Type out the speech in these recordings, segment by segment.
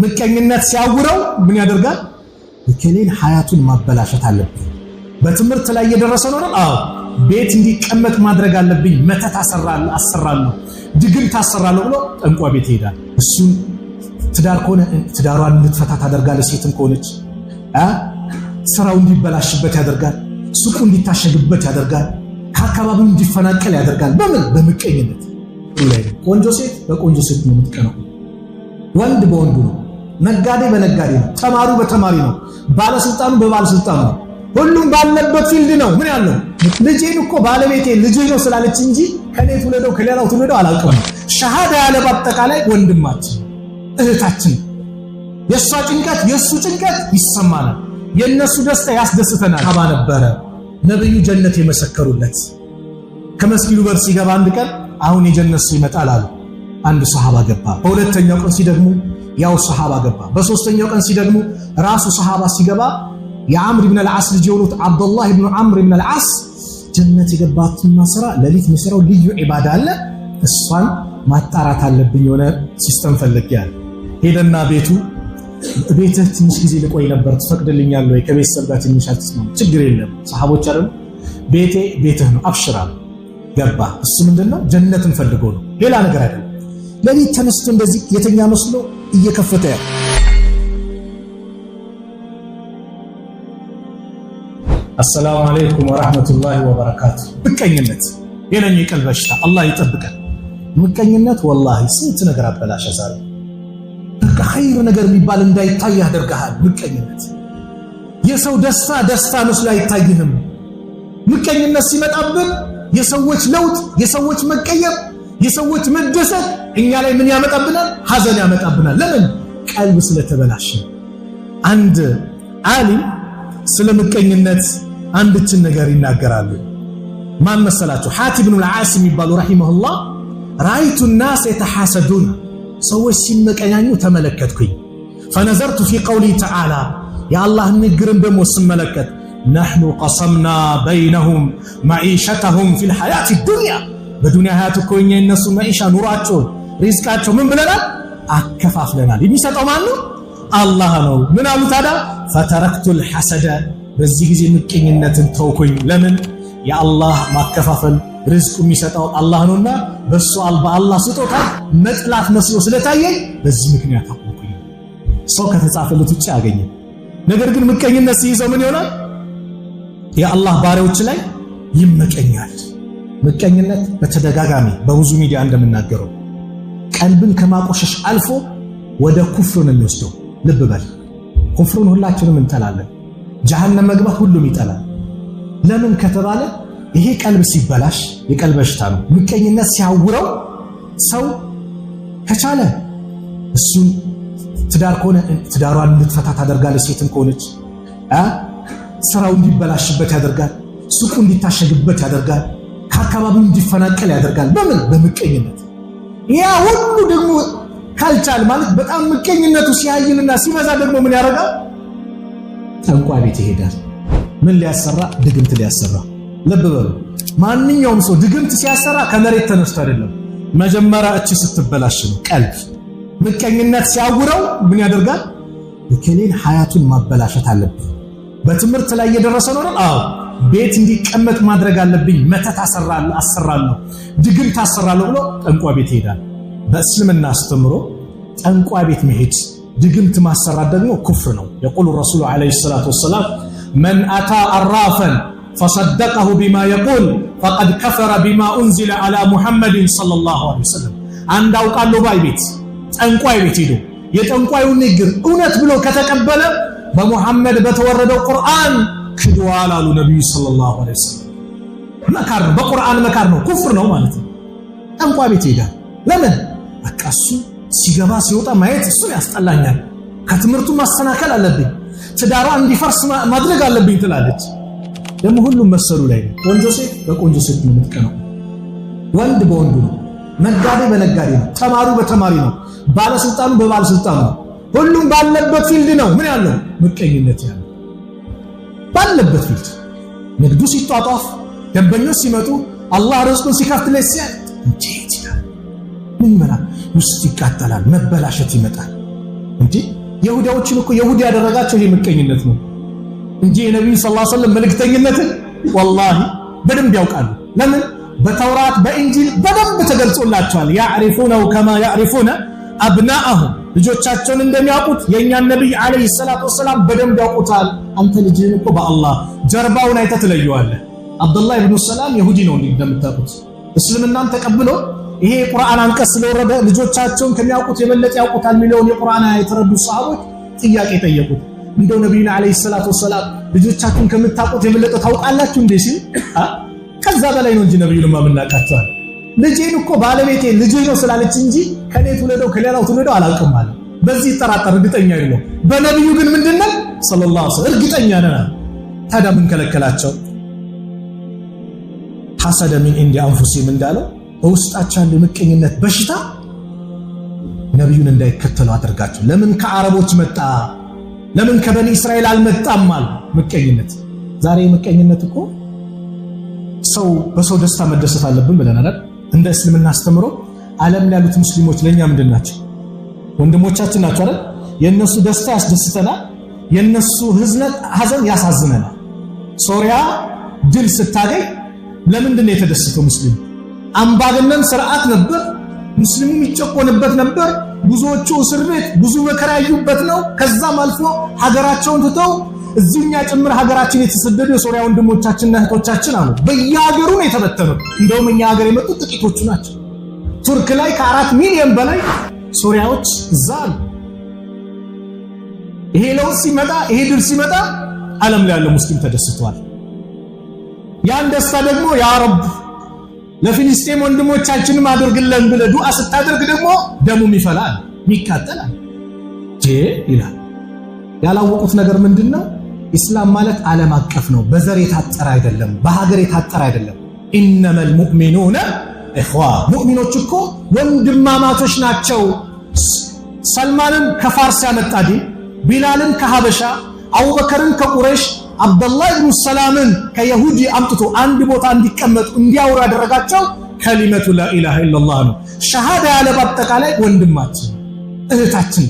ምቀኝነት ሲያውረው ምን ያደርጋል? እከሌን ሐያቱን ማበላሸት አለብኝ። በትምህርት ላይ እየደረሰ ነው። አዎ ቤት እንዲቀመጥ ማድረግ አለብኝ። መተት አሰራለሁ፣ ድግምት አሰራለሁ ብሎ ጠንቋይ ቤት ይሄዳል። እሱን ትዳር ከሆነ ትዳሯን እንድትፈታ ታደርጋለች። ሴትም ከሆነች ስራው እንዲበላሽበት ያደርጋል። ሱቁ እንዲታሸግበት ያደርጋል። ከአካባቢው እንዲፈናቀል ያደርጋል። በምን? በምቀኝነት። ቆንጆ ሴት በቆንጆ ሴት ነው የምትቀነው። ወንድ በወንዱ ነው። ነጋዴ በነጋዴ ነው። ተማሩ በተማሪ ነው። ባለስልጣኑ በባለስልጣኑ ነው። ሁሉም ባለበት ፊልድ ነው። ምን ያለው ልጄን እኮ ባለቤቴ ልጄ ነው ስላለች እንጂ ከኔ ትውለደው ከሌላው ትውለደው አላውቅም። ሸሃዳ ያለ በአጠቃላይ ወንድማችን እህታችን፣ የእሷ ጭንቀት የእሱ ጭንቀት ይሰማናል። የእነሱ ደስታ ያስደስተናል። ሰሃባ ነበረ ነብዩ ጀነት የመሰከሩለት። ከመስጊዱ በር ሲገባ አንድ ቀን አሁን የጀነት ሰው ይመጣል አሉ። አንድ ሰሃባ ገባ። በሁለተኛው ቀን ሲደግሙ ያው ሰሃባ ገባ። በሶስተኛው ቀን ሲደግሙ ራሱ ሰሃባ ሲገባ የአምር ኢብኑ አልዓስ ልጅ የሆኑት አብዱላህ ኢብኑ አምር ኢብኑ አልዓስ ጀነት የገባትና ስራ ለሊት መስራው ልዩ ዒባዳ አለ፣ እሷን ማጣራት አለብኝ የሆነ ሲስተም ፈልጌያል። ሄደና ቤትህ ትንሽ ጊዜ ልቆይ ነበር ትፈቅድልኛለህ ወይ? ከቤተሰብ ጋር ትንሽ አትስማሙ? ችግር የለም ሰሃቦች አይደል ቤቴ ቤትህ ነው አብሽራ ገባ። እሱ ምንድነው ጀነትን ፈልጎ ነው ሌላ ነገር አይደለም። ለሊት ተነስቶ እንደዚህ የተኛ መስሎ እየከፈተ ያ አሰላሙ አለይኩም ወራህመቱላሂ ወበረካቱ። ምቀኝነት የለኝ የቀልብ በሽታ አላህ ይጠብቀን። ምቀኝነት ወላሂ ስንት ነገር አበላሸ። ዛሬ በቃ ኸይር ነገር የሚባል እንዳይታይ ያደርጋል። ምቀኝነት የሰው ደስታ መስሎ አይታይህም። ምቀኝነት ሲመጣብን የሰዎች ለውጥ፣ የሰዎች መቀየር፣ የሰዎች መደሰት እኛ ላይ ምን ያመጣብናል? ሐዘን ያመጣብናል። ለምን? ቀልብ ስለተበላሸ። አንድ ዓሊም ስለ ምቀኝነት አንድችን ነገር ይናገራሉ። ማን መሰላችሁ? ሐቲብ ኢብኑ አልዓስ የሚባሉ ረሂመሁላህ ራይቱ الناس يتحاسدون ሰዎች ሲመቀኛኙ ተመለከትኩኝ። فنظرت في قوله تعالى يا الله ንግርን ደሞ ስመለከት نحن قسمنا بينهم معيشتهم في الحياة الدنيا በዱንያ ሀያት እኮ እኛ እነሱ መዒሻ ኑሯቸው ሪዝቃቸው ምን ብለናል? አከፋፍለናል። የሚሰጠው ማን ነው? አላህ ነው። ምን አሉ ታዲያ? فتركت الحسد በዚህ ጊዜ ምቀኝነትን ተውኩኝ። ለምን? የአላህ ማከፋፈል ሪዝቁ የሚሰጠው አላህ ነውና በሱ በአላህ ስጦታ መጥላት መስሎ ስለታየኝ በዚህ ምክንያት አቆምኩኝ። ሰው ከተጻፈለት ውጪ ያገኘ ነገር ግን ምቀኝነት ሲይዘው ምን ይሆናል? የአላህ ባሪያዎች ላይ ይመቀኛል። ምቀኝነት በተደጋጋሚ በብዙ ሚዲያ እንደምናገረው ቀልብን ከማቆሸሽ አልፎ ወደ ኩፍር ነው የሚወስደው። ልብ በል ኩፍርን ሁላችንም እንጠላለን። ጀሃነም መግባት ሁሉም ይጠላል። ለምን ከተባለ ይሄ ቀልብ ሲበላሽ የቀልብ በሽታ ነው። ምቀኝነት ሲያውረው ሰው ከቻለ እሱን ትዳር ከሆነ ትዳሯን እንድትፈታ ታደርጋለች። ሴትም ከሆነች ስራው እንዲበላሽበት ያደርጋል። ሱቁ እንዲታሸግበት ያደርጋል። ከአካባቢው እንዲፈናቀል ያደርጋል። በምን? በምቀኝነት። ያ ሁሉ ደግሞ ካልቻል ማለት በጣም ምቀኝነቱ ሲያይልና ሲበዛ ደግሞ ምን ያደርጋል? ጠንቋይ ቤት ይሄዳል። ምን ሊያሰራ? ድግምት ሊያሰራ። ልብ በሉ ማንኛውም ሰው ድግምት ሲያሰራ ከመሬት ተነስቶ አይደለም፣ መጀመሪያ እቺ ስትበላሽ ነው። ቀልብ ምቀኝነት ሲያውረው ምን ያደርጋል? እከሌን ሐያቱን ማበላሸት አለብኝ። በትምህርት ላይ እየደረሰ ነው። አዎ ቤት እንዲቀመጥ ማድረግ አለብኝ። መተት አሰራለሁ፣ ድግምት አሰራለሁ ብሎ ጠንቋይ ቤት ይሄዳል። በእስልምና አስተምሮ ጠንቋይ ቤት መሄድ ድግምት ማሰራት ደግሞ ኩፍር ነው። የቁሉ ረሱሉ ዓለይሂ ሰላቱ ወሰላም መን አታ አራፈን ፈሰደቀሁ ቢማ የቁል ፈቀድ ከፈረ ቢማ ኡንዚለ ዓላ ሙሐመድን ሰለላሁ ዐለይሂ ወሰለም። አንድ አውቃለሁ ባይ ቤት ጠንቋይ ቤት ሄዶ የጠንቋዩን ንግር እውነት ብሎ ከተቀበለ በሙሐመድ በተወረደው ቁርአን ክዷል አሉ ነብዩ ሰለላሁ ዐለይሂ ወሰለም። መካር ነው፣ በቁርአን መካር ነው፣ ኩፍር ነው ማለት ነው። ጠንቋይ ቤት ይሄዳል። ለምን? በቃ እሱ ሲገባ ሲወጣ ማየት እሱ ያስጠላኛል፣ ከትምህርቱ ማስተካከል አለብኝ፣ ትዳሯ እንዲፈርስ ማድረግ አለብኝ ትላለች። ደግሞ ሁሉም መሰሉ ላይ ነው። ቆንጆ ሴት በቆንጆ ሴት ነው የምትቀነው። ወንድ በወንዱ ነው። ነጋዴ በነጋዴ ነው። ተማሩ በተማሪ ነው። ባለስልጣኑ በባለስልጣኑ ነው። ሁሉም ባለበት ፊልድ ነው ምን ያለው? ምቀኝነት ያለው ባለበት ፊልድ። ንግዱ ሲጧጧፍ፣ ደንበኞች ሲመጡ፣ አላህ ርዝቁን ሲከፍትለት ሲያት እንዴት ይላል? ምን ይመራል? ውስጥ ይቃጠላል፣ መበላሸት ይመጣል። እንጂ ይሁዳዎችን እኮ ይሁዲ ያደረጋቸው ይሄ ምቀኝነት ነው እንጂ የነብዩ ሰለላሁ ዐለይሂ ወሰለም መልእክተኝነትን ወላሂ በደንብ ያውቃሉ። ለምን በተውራት በእንጂል በደንብ ተገልጾላቸዋል። ያዕሪፉነሁ ከማ ያዕሪፉነ አብናአሁም ልጆቻቸውን እንደሚያውቁት የእኛን ነብይ አለይሂ ሰላቱ ወሰላም በደንብ ያውቁታል። አንተ ልጅህን እኮ በአላህ ጀርባውን አይተህ ትለየዋለህ። አብዱላህ ኢብኑ ሰላም ይሁዲ ነው እንደምታውቁት። እስልምናን ተቀብሎ ይሄ የቁርአን አንቀጽ ስለወረደ ልጆቻቸውን ከሚያውቁት የበለጠ ያውቁታል የሚለውን የቁርአን የተረዱ ሰሃቦች ጥያቄ ጠየቁት። እንደው ነብዩና አለይሂ ሰላቱ ወሰላም ልጆቻችሁን ከምታውቁት የበለጠ ታውቃላችሁ እንዴ ሲል ከዛ በላይ ነው እንጂ ነብዩን ማምናቃቸው አለ። ልጄን እኮ ባለቤቴ ልጄ ነው ስላለች እንጂ ከኔ ትውለደው ከሌላው ትውለደው አላውቅም ማለት በዚህ ተራጠር እርግጠኛ አይደለም። በነብዩ ግን ምንድነው ሰለላሁ ዐለይሂ ወሰለም እርግጠኛ ነን። ታዲያ ምን ከለከላቸው? ሐሰደ ሚን ኢንዲ አንፉሲሂም እንዳለው በውስጣቸው ያለ ምቀኝነት በሽታ ነብዩን እንዳይከተሉ አድርጋቸው። ለምን ከአረቦች መጣ? ለምን ከበኒ እስራኤል አልመጣም? አለ ምቀኝነት። ዛሬ ምቀኝነት እኮ ሰው በሰው ደስታ መደሰት አለብን ብለናል። እንደ እስልምና አስተምሮ ዓለም ላይ ያሉት ሙስሊሞች ለኛ ምንድናቸው? ወንድሞቻችን ናቸው አይደል? የነሱ ደስታ ያስደስተናል፣ የነሱ ሐዘን ያሳዝነናል። ሶሪያ ድል ስታገኝ ለምንድን ነው የተደሰተው ሙስሊም? አምባገነን ስርዓት ነበር፣ ሙስሊሙ የሚጨቆንበት ነበር። ብዙዎቹ እስር ቤት ብዙ መከራ ያዩበት ነው። ከዛም አልፎ ሀገራቸውን ትተው እዚህኛ ጭምር ሀገራችን የተሰደዱ የሶሪያ ወንድሞቻችንና እህቶቻችን አሉ። በየሀገሩ ነው የተበተኑት። እንደውም እኛ ሀገር የመጡት ጥቂቶቹ ናቸው። ቱርክ ላይ ከ4 ሚሊዮን በላይ ሶሪያዎች እዛ አሉ። ይሄ ለውጥ ሲመጣ ይሄ ድል ሲመጣ ዓለም ላይ ያለው ሙስሊም ተደስቷል። ያን ደስታ ደግሞ ያ ረብ ለፊልስጤም ወንድሞቻችንም አድርግልን ብለህ ዱዓ ስታደርግ ደግሞ ደሙም ይፈላል ይቃጠላል ይላል። ያላወቁት ነገር ምንድነው? ኢስላም ማለት ዓለም አቀፍ ነው። በዘር የታጠረ አይደለም፣ በሀገር የታጠረ አይደለም። ኢነመል ሙእሚኑነ ኢኽዋ ሙእሚኖች እኮ ወንድማማቾች ናቸው። ሰልማንን ከፋርስ ያመጣ ዲን፣ ቢላልን ከሀበሻ፣ አቡበከርን ከቁረይሽ፣ አብዱላህ ኢብኑ ሰላምን ከይሁዲ አምጥቶ አንድ ቦታ እንዲቀመጡ እንዲያወሩ ያደረጋቸው ከሊመቱ ላኢላሃ ኢላላህ ነው። ሸሃዳ ያለ በአጠቃላይ ወንድማችን እህታችን፣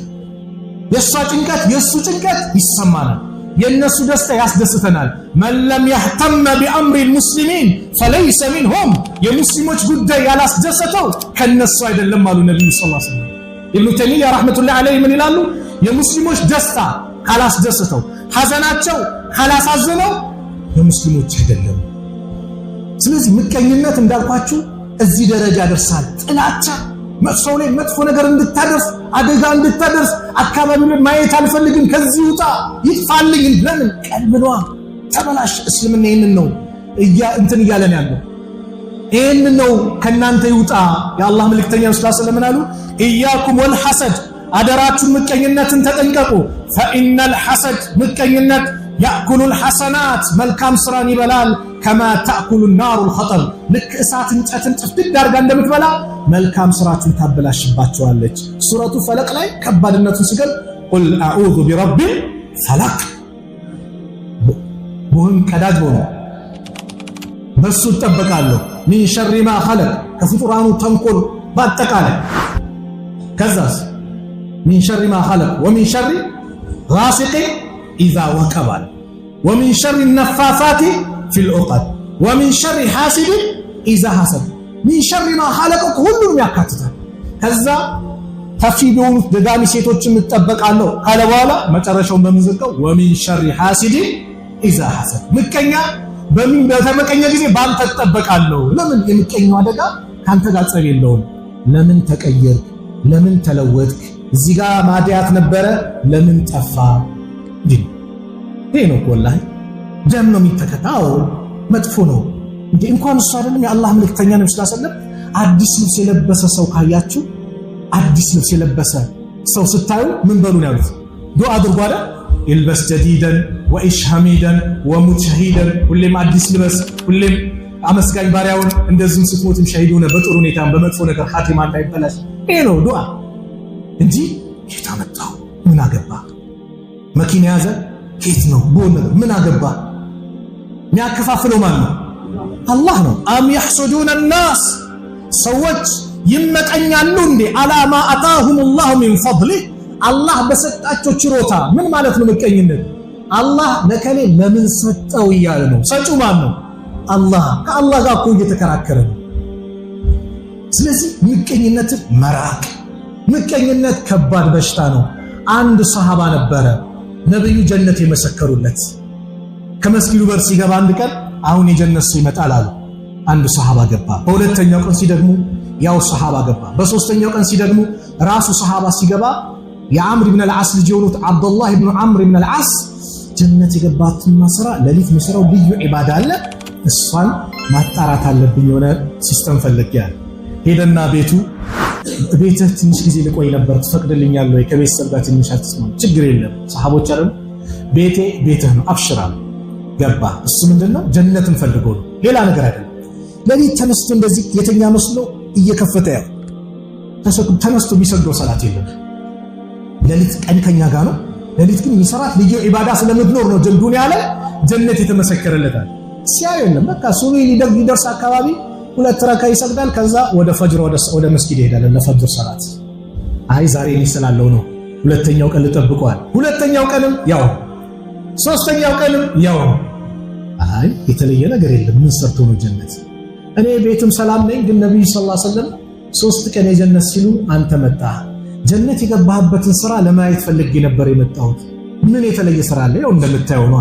የሷ ጭንቀት የሱ ጭንቀት ይሰማናል፣ የነሱ ደስታ ያስደስተናል። መን ለም يهتم بأمر المسلمين فليس منهم የሙስሊሞች ጉዳይ ያላስደሰተው ከነሱ አይደለም አሉ ነብዩ ሰለላሁ ዐለይሂ ወሰለም። ኢብኑ ተይሚያ ረህመቱላሂ ዐለይሂ ምን ይላሉ? የሙስሊሞች ደስታ ካላስደሰተው፣ ሐዘናቸው ካላሳዘነው የሙስሊሞች አይደለም። ስለዚህ ምቀኝነት እንዳልኳችሁ እዚህ ደረጃ ደርሳል። ጥላቻ መጥፎ ላይ መጥፎ ነገር እንድታደርስ አደጋ እንድታደርስ አካባቢው ላይ ማየት አልፈልግም፣ ከዚህ ውጣ ይጥፋልኝ። ለምን ቀልብኗ ተበላሽ። እስልምና ይሄንን ነው እንትን እያለን ያለው ይሄንን ነው። ከናንተ ይውጣ። የአላህ መልእክተኛ ሰለላሁ ዐለይሂ ወሰለም አሉ ኢያኩም ወልሐሰድ አደራችሁ ምቀኝነትን ተጠንቀቁ። ፈኢነል ሐሰድ ምቀኝነት ያእኩሉል ሐሰናት መልካም ስራን ይበላል። ከማ ተእኩሉ ናሩል ኸጠብ ልክ እሳት እንጨትን ጥፍጥድ አድርጋ እንደምትበላ መልካም ስራችሁን ታበላሽባቸዋለች። ሱረቱ ፈለቅ ላይ ከባድነቱን ሲገልጽ ቁል አዑዙ ቢረቢል ፈለቅ ቦን ቀዳጅ ሆኖ በሱ እጠበቃለሁ። ሚን ሸሪ ማ ኸለቅ ከፍጡራኑ ተንኮል በአጠቃላይ ከዛስ ሚን ሸሪ ማ ኸለቅ ወሚን ሸሪ ጋሲቅ ኢዛ ወቀበ ወሚን ሸሪ ነፋሳቲ ፊል ዑቀድ ወሚን ሸሪ ሐሲድ ኢዛ ሐሰድ ሚን ሸሪ ማ ኸለቅ ሁሉንም ያካትታል። ከዛ ተፊ ቢሆኑት ደጋሚ ሴቶችን እጠበቃለሁ ካለ በኋላ መጨረሻውን በመዘቀው ወሚን ሸሪ ሐሲድ ኢዛ ሐሰድ ምቀኛ በሚን በተመቀኘ ጊዜ ባንተ ተጠበቃለሁ። ለምን የምቀኛው አደጋ ካንተ ጋር ጸብ የለውም። ለምን ተቀየርክ? ለምን ተለወጥክ? እዚህ ጋር ማዲያት ነበረ ለምን ጠፋ? ይሄ ነው ወላሂ ደም ነው የሚተከታው። መጥፎ ነው እንዴ! እንኳን እሱ አይደለም የአላህ መልእክተኛ ነው ሰለላሁ ዐለይሂ ወሰለም አዲስ ልብስ የለበሰ ሰው ካያችሁ፣ አዲስ ልብስ የለበሰ ሰው ስታዩ ምን በሉን ያሉት ዱዓ አድርጉ አይደል? ይልበስ ጀዲደን ወኢሽ ሐሚደን ወሙት ሸሂደን። ሁሌም አዲስ ልበስ፣ ሁሌም አመስጋኝ ባሪያውን። እንደዚህም ስትሞትም ሸሂድ ሆነ በጥሩ ሁኔታ በመጥፎ ነገር ኻቲማ እንዳይበላሽ። ይሄ ነው ዱዓ እንጂ ጌታ መጣው ምን አገባ? መኪና ያዘ ኬት ነው ቦን ምን አገባ? የሚያከፋፍለው ማን ነው? አላህ ነው። አም يحسدون الناس ሰዎች ይመቀኛሉ እንዴ አላማ አታሁም الله من فضله አላህ በሰጣቸው ችሮታ ምን ማለት ነው ምቀኝነት? አላህ ለከሌ ለምን ሰጠው እያለ ነው። ሰጪው ማን ነው? አላህ። ከአላህ ጋር እኮ እየተከራከረ ነው። ስለዚህ ምቀኝነትን መራቅ። ምቀኝነት ከባድ በሽታ ነው። አንድ ሰሃባ ነበረ ነብዩ ጀነት የመሰከሩለት። ከመስጊዱ በር ሲገባ አንድ ቀን አሁን የጀነት ሰው ይመጣል አሉ። አንድ ሰሃባ ገባ። በሁለተኛው ቀን ሲደግሙ ያው ሰሃባ ገባ። በሶስተኛው ቀን ሲደግሙ ራሱ ሰሃባ ሲገባ የአምር ኢብኑ አልዓስ ልጅ የሆኑት አብዱላህ ኢብኑ አምር ኢብኑ አልዓስ ጀነት የገባትን ስራ ለሊት መስራው ልዩ ዒባዳ አለ፣ እሷን ማጣራት አለብኝ የሆነ ሲስተም ፈልጌያለሁ። ሄደና ቤትህ ትንሽ ጊዜ ልቆይ ነበር ትፈቅድልኛለህ ወይ? ከቤተሰብ ጋር ትንሽ አትስማም? ችግር የለም ሰሃቦች አይደል ቤትህ ነው አብሽራለሁ። ገባ። እሱ ምንድነው ጀነትን ፈልጎ ነው ሌላ ነገር አይደለም። ለሊት ተነስቶ እንደዚህ የተኛ መስሎ እየከፈተ ያው ተነስቶ የሚሰግደው ሰላት የለም። ለሊት ቀን ከኛ ጋር ነው። ለሊት ግን የሚሰራት ልዩ ዒባዳ ስለምትኖር ነው ዱንያ ላይ ጀነት የተመሰከረለታል። ሲያየለም በቃ ሱቢ ሊደርስ አካባቢ 2 ረካ ይሰግዳል። ከዛ ወደ ፈጅር ወደ መስጊድ ይሄዳል ለፈጅር ሰላት። አይ ዛሬ ስላለው ነው። ሁለተኛው ቀን ልጠብቀዋል። ሁለተኛው ቀንም ያው፣ ሶስተኛው ቀንም ያው። አይ የተለየ ነገር የለም። ምን ሰርቶ ነው ጀነት? እኔ ቤትም ሰላም ነኝ፣ ግን ነብዩ ሰለላሁ ዐለይሂ ወሰለም 3 ቀን የጀነት ሲሉ አንተ መጣህ። ጀነት የገባህበትን ስራ ለማየት ፈልጌ ነበር የመጣሁት። ምን የተለየ ስራ አለ? ያው እንደምታየው ነው።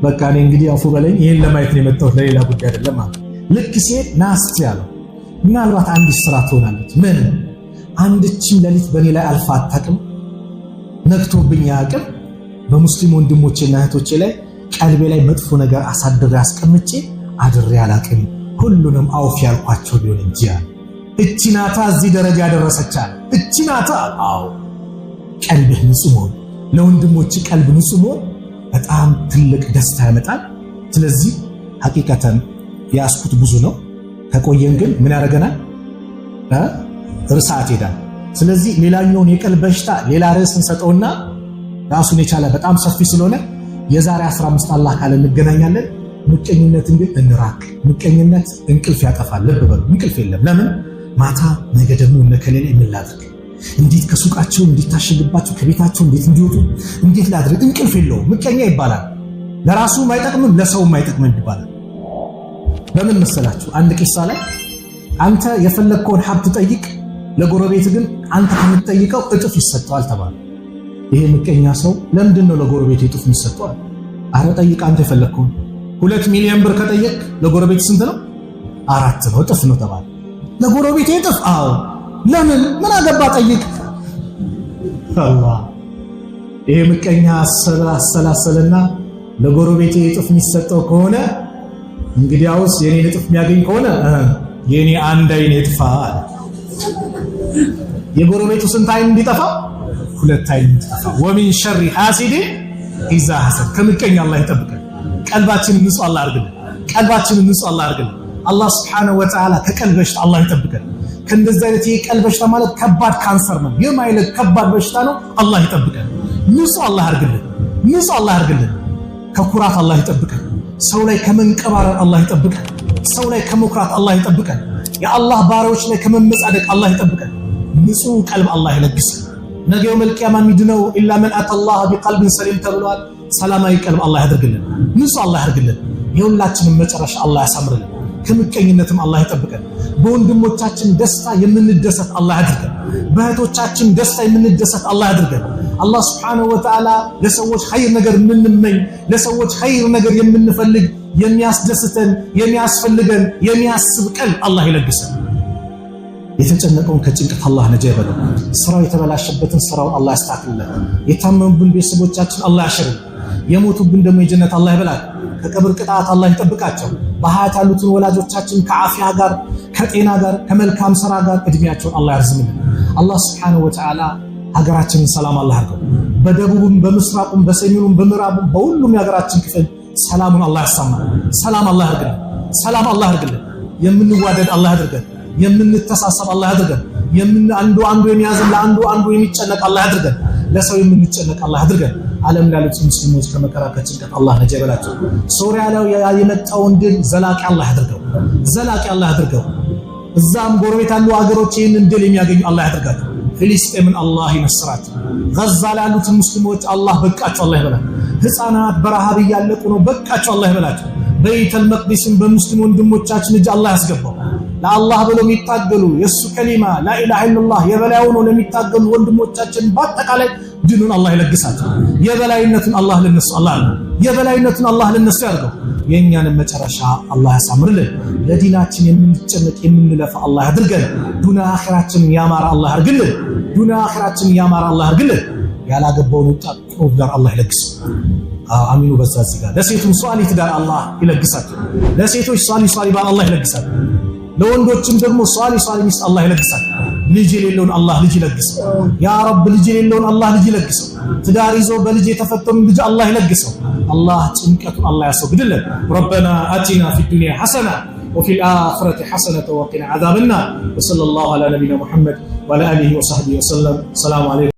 በቃ እኔ እንግዲህ አፉ በለኝ፣ ይሄን ለማየት ነው የመጣሁት፣ ለሌላ ጉዳይ አይደለም ማለት። ልክ ሲሄድ ናስቲ ያለው ምናልባት አንዲት ስራ ትሆናለች። ምን? አንድችም ሌሊት በእኔ ላይ አልፋ አታውቅም፣ ነክቶብኝ አያውቅም። በሙስሊም ወንድሞቼና እህቶቼ ላይ ቀልቤ ላይ መጥፎ ነገር አሳድሬ አስቀምጬ አድሬ አላውቅም። ሁሉንም አውፍ ያልኳቸው ቢሆን እንጂ እቺ ናታ እዚህ ደረጃ ያደረሰቻል። እቺ ናታ። አዎ ቀልብህ ንጹህ መሆን፣ ለወንድሞች ቀልብ ንጹህ መሆን በጣም ትልቅ ደስታ ያመጣል። ስለዚህ ሐቂቀተን ያስኩት ብዙ ነው። ከቆየን ግን ምን ያደርገናል? ርሳት ሄዳል። ስለዚህ ሌላኛውን የቀልብ በሽታ ሌላ ርዕስ እንሰጠውና ራሱን የቻለ በጣም ሰፊ ስለሆነ የዛሬ 15 አላህ ካለ እንገናኛለን። ምቀኝነትን ግን እንራቅ። ምቀኝነት እንቅልፍ ያጠፋል። ልብ በሉ፣ እንቅልፍ የለም። ለምን? ማታ ነገ ደግሞ እነከሌ ላይ ምን ላድርግ፣ እንዴት ከሱቃቸው እንዲታሸግባቸው ከቤታቸው እንዴት እንዲወጡ እንዴት ላድርግ። እንቅልፍ የለውም። ምቀኛ ይባላል። ለራሱ ማይጠቅምም ለሰው ማይጠቅምም ይባላል። በምን መሰላችሁ? አንድ ቂሳ ላይ አንተ የፈለግከውን ሀብት ጠይቅ፣ ለጎረቤት ግን አንተ ከምትጠይቀው እጥፍ ይሰጠዋል ተባለ። ይሄ ምቀኛ ሰው ለምንድን ነው ለጎረቤት እጥፍ ይሰጠዋል? አረ ጠይቅ አንተ የፈለግከውን። 2 ሚሊዮን ብር ከጠየቅ ለጎረቤት ስንት ነው? 4 ነው፣ እጥፍ ነው ተባለ። ለጎረቤት እጥፍ? አዎ። ለምን? ምን አገባ ጠይቅ። አላህ ይሄ ምቀኛ አሰላሰልና ለጎረቤት እጥፍ የሚሰጠው ከሆነ እንግዲያውስ የኔን እጥፍ የሚያገኝ ከሆነ የኔ አንድ አይን ይጥፋ አለ። የጎረቤቱ ስንት አይን እንዲጠፋ? 2 አይን እንዲጠፋ። ወሚን ሸሪ ሐሲድ ኢዛ ሐሰድ። ከምቀኛ አላህ ይጠብቀን። ቀልባችንን ንጹህ አላህ አድርግልን። ቀልባችንን ንጹህ አላህ አድርግልን። አላህ Subhanahu Wa Ta'ala ከቀልብ በሽታ አላህ ይጠብቀን። ከእንደዚህ አይነት የቀልብ በሽታ ማለት ከባድ ካንሰር ነው፣ የማይለቅ ከባድ በሽታ ነው። አላህ ይጠብቀን። ንጹህ አላህ አድርግልን። ንጹህ አላህ አድርግልን። ከኩራት አላህ ይጠብቀን። ሰው ላይ ከመንቀባረር አላህ ይጠብቀን። ሰው ላይ ከመኩራት አላህ ይጠብቀን። የአላህ ባሪያዎች ላይ ከመመጻደቅ አላህ ይጠብቀን። ንጹህ ቀልብ አላህ ይለግሰን። ነገ የውመል ቂያማ የሚድነው ኢላ መን አተላህ ቢቀልብን ሰሊም ተብሏል። ሰላማዊ ቀልብ አላህ ያድርግልን። ንጹህ አላህ ያድርግልን። የሁላችንም መጨረሻ አላህ ያሳምርልን። ከምቀኝነትም አላህ ይጠብቀን። በወንድሞቻችን ደስታ የምንደሰት አላህ ያድርገን። በእህቶቻችን ደስታ የምንደሰት አላህ ያድርገን። አላህ Subhanahu Wa Ta'ala ለሰዎች ኸይር ነገር የምንመኝ፣ ለሰዎች ኸይር ነገር የምንፈልግ፣ የሚያስደስተን፣ የሚያስፈልገን፣ የሚያስብ ቀልብ አላህ ይለግሰን። የተጨነቀውን ከጭንቀት አላህ ነጃ ይበለው። ስራው የተበላሸበትን ስራውን አላህ ያስተካክልልን። የታመሙብን ቤተሰቦቻችን አላህ ያሽርልን። የሞቱብን ደግሞ የጀነት አላህ ይበላል። ከቀብር ቅጣት አላህ ይጠብቃቸው። በሐያት ያሉትን ወላጆቻችን ከዓፊያ ጋር ከጤና ጋር ከመልካም ስራ ጋር እድሜያቸውን አላህ ያርዝምልን። አላህ Subhanahu Wa Ta'ala ሀገራችንን ሰላም አላህ ያርገው። በደቡብም በምስራቁም በሰሜኑም በምዕራቡም በሁሉም የሀገራችን ክፍል ሰላሙን አላህ ያሳማል። ሰላም አላህ ያርግልን። ሰላም አላህ ያርግልን። የምንዋደድ አላህ ያድርገን። የምንተሳሰብ አላህ ያድርገን። አንዱ የሚያዝን ለአንዱ የሚጨነቅ አላህ ያድርገን። ለሰው የምንጨነቅ አላህ ያድርገን። ዓለም ላሉት ሙስሊሞች ከመከራ ከጭንቀት አላህ ነጃ ይበላቸው። ሶሪያ ላይ የመጣውን ድል ዘላቂ አላህ ያድርገው። ዘላቂ አላህ ያድርገው። እዛም ጎረቤት ያሉ ሀገሮች ይህንን ድል የሚያገኙ አላህ ያድርጋቸው። ፍልስጤምን አላህ ይነስራት። ጋዛ ላሉት ሙስሊሞች አላህ በቃቸው አላህ ይበላል። ህፃናት በረሃብ እያለቁ ነው፣ በቃቸው አላህ ይበላቸው። በይተል መቅዲስን በሙስሊም ወንድሞቻችን እጅ አላህ ያስገባው። ለአላህ ብለው የሚታገሉ የሱ ከሊማ ላኢላሃ ኢላላህ የበላይ ሆነው ለሚታገሉ ወንድሞቻችን በአጠቃላይ ድኑን አላህ ይለግሳቸው። የበላይነቱን አላህ ለነሱ የበላይነቱን አላህ ለነሱ ያርገው። የኛን መጨረሻ አላህ ያሳምርልን። ለዲናችን የምንጨነቅ የምንለፋ አላህ ያድርገን። ዱንያ አኺራችንን ያማረ አላህ ያርግልን። ዱንያ አኺራችንን ያማረ አላህ ያርግልን። ያላገባውን ወጣት ጥሩ ትዳር አላህ ይለግስ። አሚኑ በዛ እዚህ ጋር ለሴቱም ሷሊህ ትዳር አላህ ይለግሳቸው። ለሴቶች ሷሊህ ባል አላህ ይለግሳቸው። ለወንዶችም ደግሞ ሷሊህ ሚስት አላህ ይለግሳቸው። ልጅ የሌለውን አላህ ልጅ ይለግሰው። ያ ረብ ልጅ የሌለውን አላህ ልጅ ይለግሰው። ትዳር ይዞ በልጅ የተፈተኑ ልጅ አላህ ይለግሰው። አላህ ጭንቀቱን አላህ ያስወግድልን። ረበና አቲና ፊ ዱንያ ሐሰና وفي الآخرة حسنة وقنا عذاب النار وصلى الله على نبينا محمد وعلى آله وصحبه وسلم. السلام عليكم.